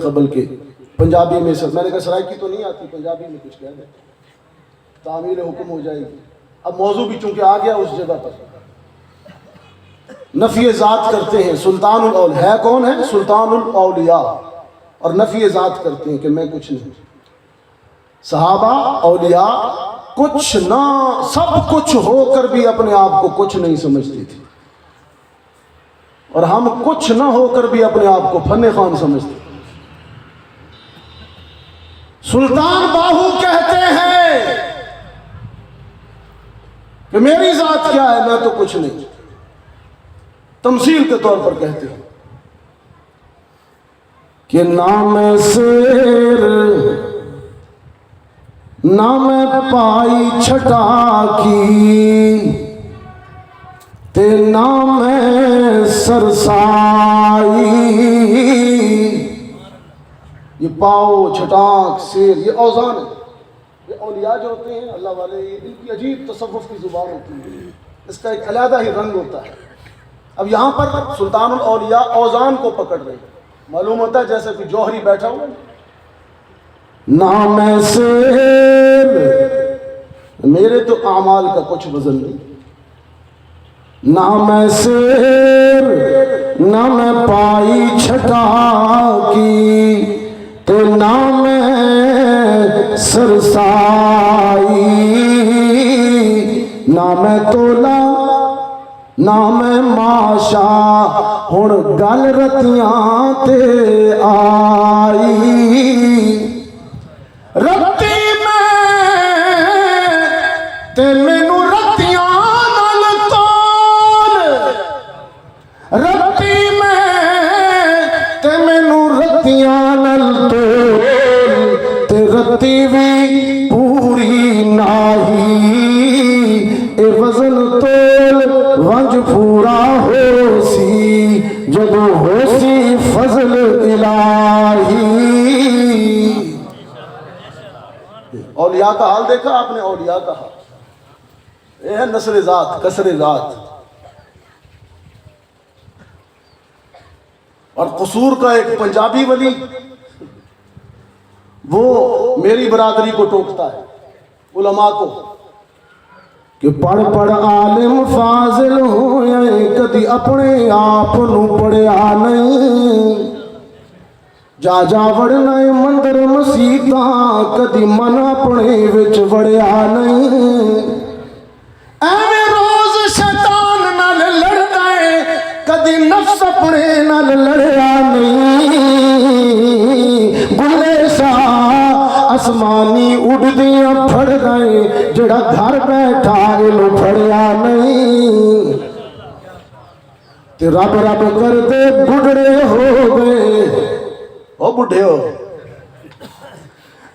قبل کے پنجابی میں سر میں نے کہا سرائکی تو نہیں آتی، پنجابی میں کچھ کہہ دیں، تعمیل حکم ہو جائے گی۔ اب موضوع بھی چونکہ آ گیا اس جگہ پر، نفی ذات کرتے ہیں سلطان الاولیاء ہے کون ہے؟ سلطان الاولیاء، اور نفی ذات کرتے ہیں کہ میں کچھ نہیں۔ صحابہ اولیاء کچھ نہ سب کچھ ہو کر بھی اپنے آپ کو کچھ نہیں سمجھتی تھی، اور ہم کچھ نہ ہو کر بھی اپنے آپ کو فن خوان سمجھتے۔ سلطان باہو کہتے ہیں کہ میری ذات کیا ہے، میں تو کچھ نہیں، تمثیل کے طور پر کہتے ہیں کہ نام سیر نام پائی چھٹا کی تے نام سرسائی۔ یہ پاؤ چھٹاک سیر یہ اوزان ہے، یہ اولیاء جو ہوتے ہیں اللہ والے، ان کی عجیب تصوف کی زبان ہوتی ہے، اس کا ایک علیحدہ ہی رنگ ہوتا ہے۔ اب یہاں پر سلطان الاولیاء اوزان کو پکڑ رہے ہیں، معلوم ہوتا ہے جیسے کہ جوہری بیٹھا ہوا ہے۔ نام سیر میرے تو اعمال کا کچھ وزن نہیں، نام سیر نام پائی چھٹا کی تے نام سرسائی، نام تولا نام ماشا ہن گل رتیاں تے آئی۔ رتی میں تے مینوں رتیاں نال تول، رتی میں تے مینوں رتیاں نال تول، تے رتی بھی پوری ناہی، اے وزن تول ونج پورا ہو سی جدو ہو سی فضل الہی۔ اولیاء کا حال دیکھا آپ نے؟ اولیاء کا حال یہ ہے نصر ذات، کسر ذات، اور قصور کا ایک پنجابی ولی وہ میری برادری کو ٹوکتا ہے، علماء کو، کہ پڑھ پڑھ عالم فاضل ہوئے کدی اپنے آپ نو پڑھیا نہیں، جا جا وڑنا مندر مسیتاں کدی من اپنے وچ وڑیا نہیں، ایویں روز شیطان نال لڑدا ہے کدی نفس اپنے نال لڑیا نہیں، بلے شاہ آسمانی اڑدیاں پھڑ گئے جڑا گھر بیٹھا اینو پھڑیا نہیں، تے رب رب کر دے بڑھڑے ہو گئے، او بڑھے ہو،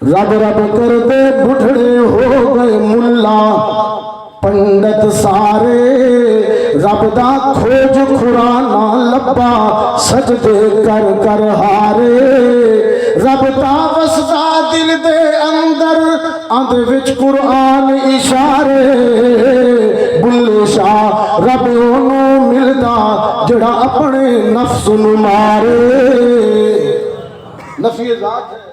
رب رب کر دے بڑھڑے ہو گئے ملا پنڈت سارے، رب دا کھوج کھرانا لبا سجدے کر کر ہارے، رب دا وسدا دل دے اندر اندھ وچ قرآن اشارے، بلے شاہ رب انہوں ملدا جڑا اپنے نفس نو مارے۔ نفی ذات ہے،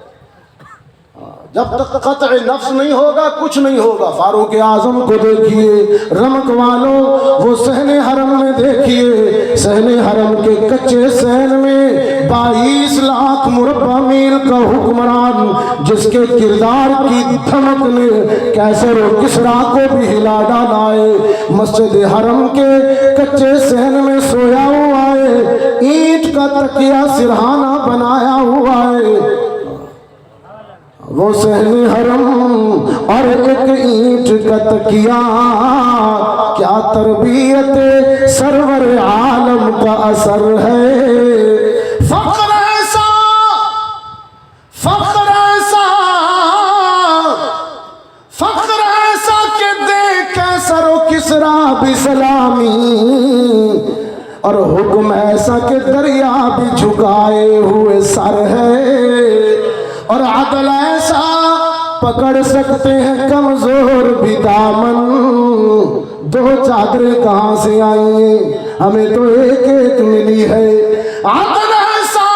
جب تک قطع نفس نہیں ہوگا کچھ نہیں ہوگا۔ فاروق اعظم کو دیکھیے، رمک والوں وہ صحن حرم میں دیکھیے، صحن حرم کے کچے صحن میں 22 لاکھ مربع میل کا حکمران جس کے کردار کی دھمک نے کیسر و کسریٰ کو بھی ہلا ڈالا ہے، مسجد حرم کے کچے صحن میں سویا ہوا ہے، اینٹ کا تکیہ سرہانہ بنایا ہوا ہے، وہ صحن حرم اور ایک اینٹ کا تکیہ، کیا تربیت سرور عالم کا اثر ہے۔ فخر ایسا فخر ایسا فخر ایسا کہ دے کیسر و کسریٰ بھی سلامی، اور حکم ایسا کہ دریا بھی جھکائے ہوئے سر ہے، اور عدل ایسا پکڑ سکتے ہیں کمزور بھی دامن، دو چادریں کہاں سے آئیں ہمیں تو ایک ایک ملی ہے، عدل ایسا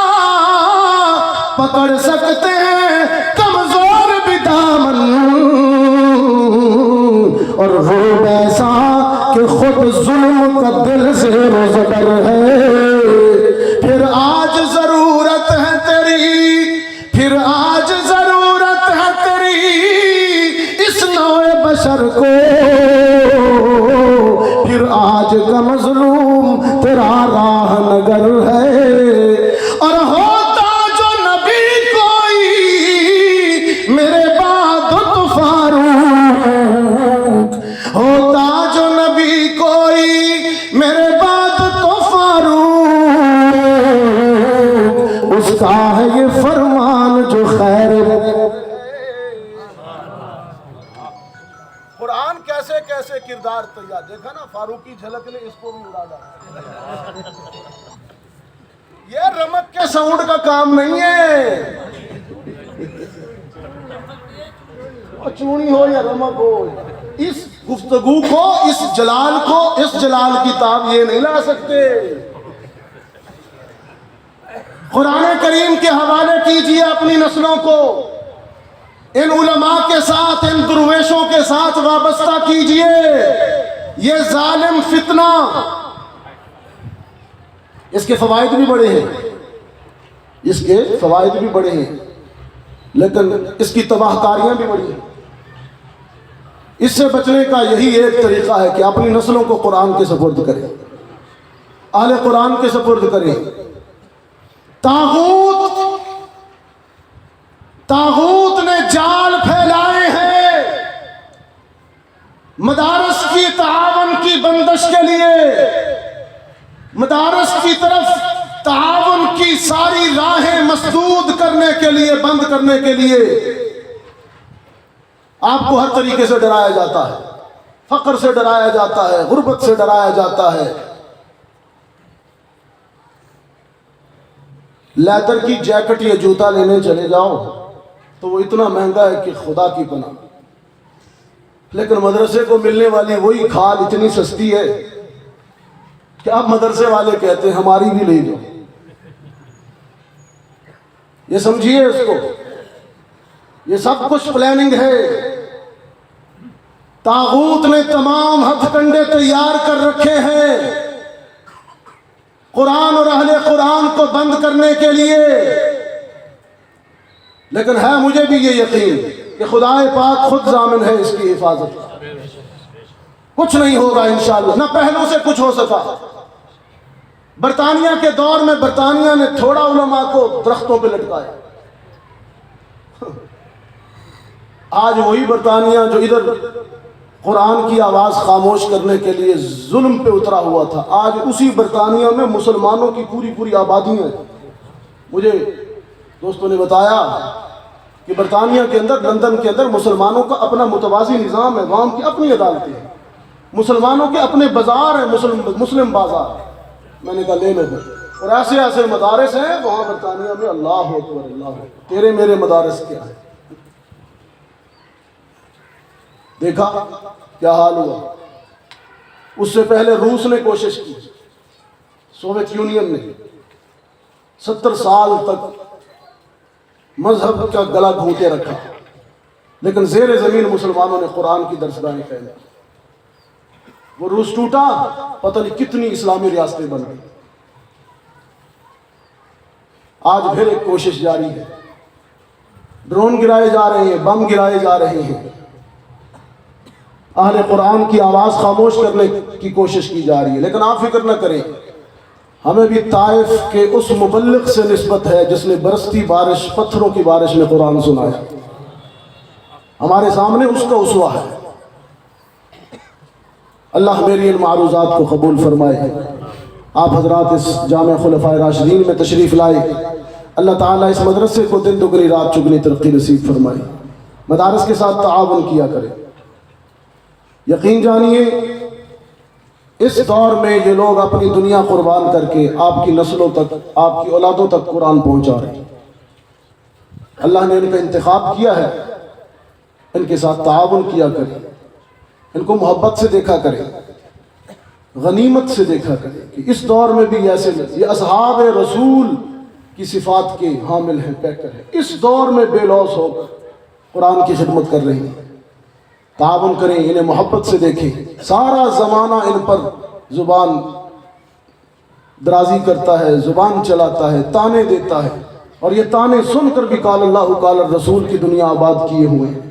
پکڑ سکتے ہیں کمزور بھی دامن، اور وہ ایسا کہ خود ظلم کا دل سے زبر ہے۔ پھر آج ضرورت ہے تیری، پھر آج ضرورت ہے تیری اس نوع بشر کو، پھر آج کا مظلوم تیرا راہ نگر ہے۔ اور ہوتا جو نبی کوئی میرے بعد تو فاروق، ہوتا جو نبی کوئی میرے بعد تو فاروق، اس کا ہے یہ فرمان جو خیر۔ قرآن کیسے کیسے کردار تیار، دیکھا نا فاروقی جھلک نے اس کو بھی اڑا ڈالا۔ یہ رمک کے ساؤنڈ کا کام نہیں ہے، چونی ہو یا رمک ہو، اس گفتگو کو، اس جلال کو، اس جلال کی تاب یہ نہیں لا سکتے۔ قرآن کریم کے حوالے کیجئے اپنی نسلوں کو، ان علماء کے ساتھ، ان درویشوں کے ساتھ وابستہ کیجئے۔ یہ ظالم فتنہ، اس کے فوائد بھی بڑے ہیں، اس کے فوائد بھی بڑے ہیں، لیکن اس کی تباہ کاریاں بھی بڑی ہیں۔ اس سے بچنے کا یہی ایک طریقہ ہے کہ اپنی نسلوں کو قرآن کے سپرد کریں، اہل قرآن کے سپرد کریں۔ طاغوت نے جال پھیلائے ہیں مدارس کی تعاون کی بندش کے لیے، مدارس کی طرف تعاون کی ساری راہیں مسدود کرنے کے لیے، بند کرنے کے لیے۔ آپ کو ہر طریقے سے ڈرایا جاتا ہے، فقر سے ڈرایا جاتا ہے، غربت سے ڈرایا جاتا ہے۔ لیدر کی جیکٹ یا جوتا لینے چلے جاؤ تو وہ اتنا مہنگا ہے کہ خدا کی پناہ، لیکن مدرسے کو ملنے والی وہی کھال اتنی سستی ہے کہ اب مدرسے والے کہتے ہیں ہماری بھی لے جاؤ۔ یہ سمجھیے اس کو، یہ سب کچھ پلاننگ ہے۔ طاغوت نے تمام ہتھ کنڈے تیار کر رکھے ہیں قرآن اور اہل قرآن کو بند کرنے کے لیے، لیکن ہے مجھے بھی یہ یقین کہ خدا پاک خود ضامن ہے اس کی حفاظت کا۔ کچھ نہیں ہوگا انشاءاللہ، نہ پہلو سے کچھ ہو سکا۔ برطانیہ کے دور میں برطانیہ نے تھوڑا علماء کو درختوں پہ لٹکایا، آج وہی برطانیہ جو ادھر قرآن کی آواز خاموش کرنے کے لیے ظلم پہ اترا ہوا تھا، آج اسی برطانیہ میں مسلمانوں کی پوری آبادیاں ہیں۔ مجھے دوستوں نے بتایا کہ برطانیہ کے اندر، لندن کے اندر مسلمانوں کا اپنا متوازی نظام ہے، وہاں کی اپنی عدالتیں ہیں، مسلمانوں کے اپنے بازار ہیں، مسلم بازار۔ میں نے کہا لے لو، اور ایسے ایسے مدارس ہیں وہاں برطانیہ میں، اللہ اکبر اللہ اکبر، تیرے میرے مدارس کیا ہے۔ دیکھا کیا حال ہوا۔ اس سے پہلے روس نے کوشش کی، سوویت یونین نے 70 سال تک مذہب کا گلا گھونٹے رکھا، لیکن زیر زمین مسلمانوں نے قرآن کی درسگاہیں پھیلائی۔ وہ روس ٹوٹا، پتہ نہیں کتنی اسلامی ریاستیں بن گئی۔ آج پھر ایک کوشش جاری ہے، ڈرون گرائے جا رہے ہیں، بم گرائے جا رہے ہیں، اہل قرآن کی آواز خاموش کرنے کی کوشش کی جا رہی ہے۔ لیکن آپ فکر نہ کریں، ہمیں بھی طائف کے اس مبلغ سے نسبت ہے جس نے برستی بارش، پتھروں کی بارش میں قرآن سنایا۔ ہمارے سامنے اس کا اسوہ ہے۔ اللہ میری ان معروضات کو قبول فرمائے۔ آپ حضرات اس جامع خلفاء راشدین میں تشریف لائے، اللہ تعالیٰ اس مدرسے کو دن دگنی رات چگنی ترقی نصیب فرمائے۔ مدارس کے ساتھ تعاون کیا کرے۔ یقین جانیے اس دور میں یہ لوگ اپنی دنیا قربان کر کے آپ کی نسلوں تک، آپ کی اولادوں تک قرآن پہنچا رہے ہیں۔ اللہ نے ان کا انتخاب کیا ہے، ان کے ساتھ تعاون کیا کرے، ان کو محبت سے دیکھا کرے، غنیمت سے دیکھا کرے کہ اس دور میں بھی ایسے یہ اصحاب رسول کی صفات کے حامل ہیں، پیکر ہیں، اس دور میں بے لوث ہو کر قرآن کی خدمت کر رہی ہیں۔ تعاون کریں، انہیں محبت سے دیکھیں۔ سارا زمانہ ان پر زبان درازی کرتا ہے، زبان چلاتا ہے، تانے دیتا ہے، اور یہ تانے سن کر بھی قال اللہ قال الرسول کی دنیا آباد کیے ہوئے ہیں۔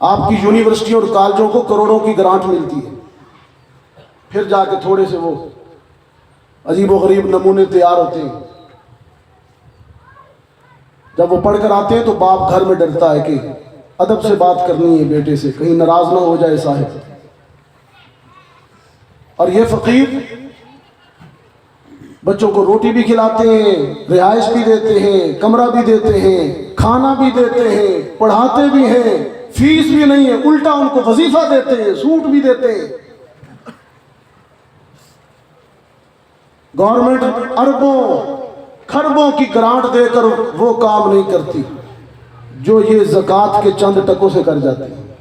آپ کی یونیورسٹی اور کالجوں کو کروڑوں کی گرانٹ ملتی ہے، پھر جا کے تھوڑے سے وہ عجیب و غریب نمونے تیار ہوتے ہیں۔ جب وہ پڑھ کر آتے ہیں تو باپ گھر میں ڈرتا ہے کہ ادب سے بات کرنی ہے بیٹے سے، کہیں ناراض نہ ہو جائے صاحب۔ اور یہ فقیر بچوں کو روٹی بھی کھلاتے ہیں، رہائش بھی دیتے ہیں، کمرہ بھی دیتے ہیں، کھانا بھی دیتے ہیں، پڑھاتے بھی ہیں، فیس بھی نہیں ہے، الٹا ان کو وظیفہ دیتے ہیں، سوٹ بھی دیتے ہیں۔ گورنمنٹ اربوں کھربوں کی گرانٹ دے کر وہ کام نہیں کرتی جو یہ زکوٰۃ کے چند ٹکوں سے کر جاتی ہے۔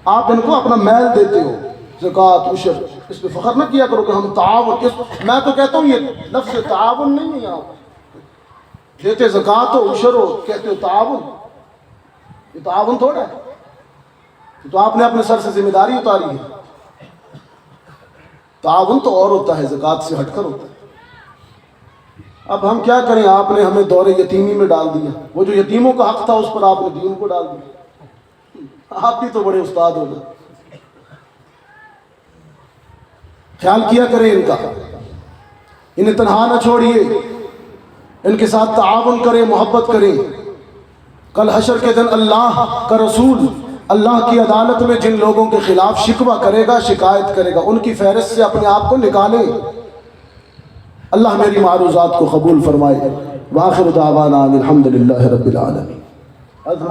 آپ ان کو اپنا میل دیتے ہو، زکوٰۃ، عشر، اس پہ فخر نہ کیا کرو کہ ہم تعاون، میں تو کہتا ہوں یہ لفظ تعاون نہیں ہے، آپ دیتے زکوٰۃ ہو، عشر ہو، کہتے ہو تعاون، یہ تعاون تھوڑا ہے، تو آپ نے اپنے سر سے ذمہ داری اتاری ہے۔ تعاون تو اور ہوتا ہے، زکوٰۃ سے ہٹ کر ہوتا ہے۔ اب ہم کیا کریں، آپ نے ہمیں دور یتیمی میں ڈال دیا، وہ جو یتیموں کا حق تھا اس پر آپ نے دین کو ڈال دیا۔ آپ بھی تو بڑے استاد ہو گئے۔ خیال کیا کریں ان کا، انہیں تنہا نہ چھوڑیے، ان کے ساتھ تعاون کریں، محبت کریں۔ کل حشر کے دن اللہ کا رسول اللہ کی عدالت میں جن لوگوں کے خلاف شکوہ کرے گا، شکایت کرے گا، ان کی فہرست سے اپنے آپ کو نکالیں۔ اللہ میری معروضات کو قبول فرمائے۔ وآخر دعوانا الحمدللہ رب العالمین۔